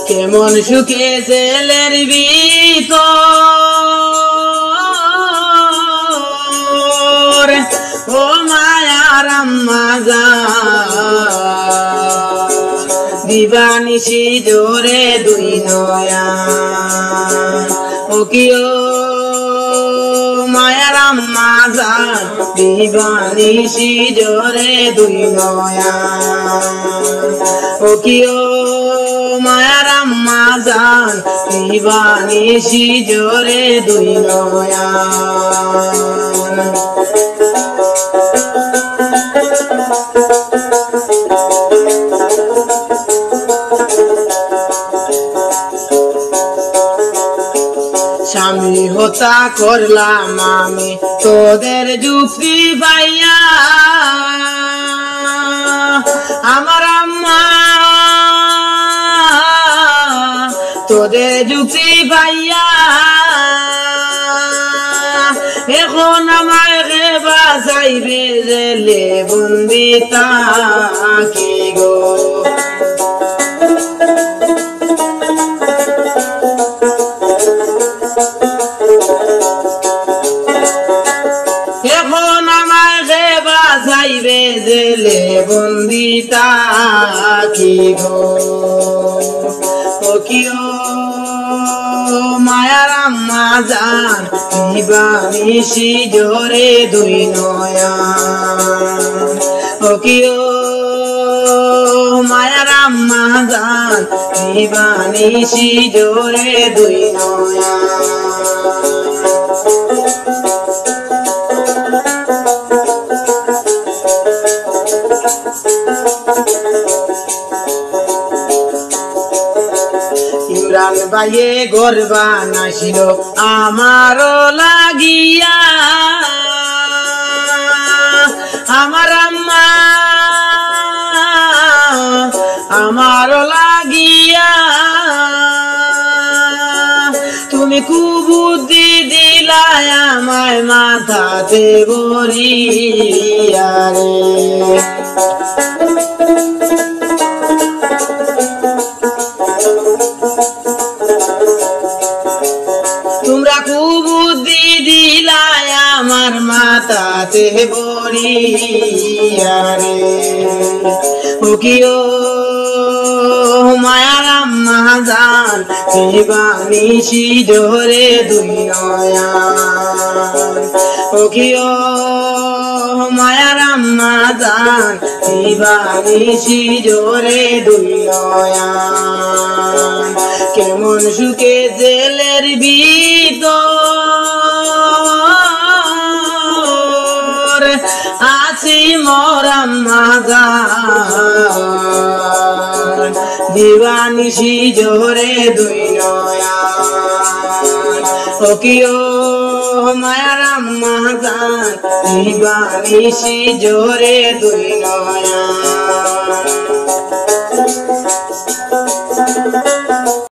কেমন সুখে জেলের ভিতর ও মায়ার আম্মা জান দিবানিশি জোরে দুই নয়ন ও কি ও মায়ার আম্মা জান দিবানিশি জোরে দুই নয়ন ও কি ও মায়ার আম্মা জান দিবানিশি জোরে দুই নয়ন স্বামী হত্যা করলাম আমি তোদের যুক্তি পাইয়া আমার আম্মা তোদের যুক্তি পাইয়া এখন আমায় রে বাঁচাইবে জেলে বন্দি তাকি গো এখন আমায় রে বাঁচাইবে জেলে বন্দি তাকি গো ও কি ও মায়ার আম্মা জান দিবানিশি জোরে দুই নয়ন ও কি ও মায়ার আম্মা জান দিবানিশি জোরে দুই নয়ন ইমরান ভাইয়ে ঘর বানাইছিল আমারও লাগিয়া আমার আম্মা আমারও লাগিয়া তুমি কুবুদ্ধি দিলাই আমায় মাথাতে বরিয়া রে তোমরা কুবুদ্ধি দিলাই আমার মাথাতে বরিয়া রে ও কি ও মায়ার আম্মা জান দিবানিশি জোরে দুই নয়ন ও কি ও মায়ার আম্মা জান দিবানিশি জোরে দুই নয়ন কেমন সুখে জেলের ভিতর আছি মোর আম্মা জান দিবানিশি জোরে দুই নয়ন ও কি ও মায়ার আম্মা জান দিবানিশি জোরে দুই নয়ন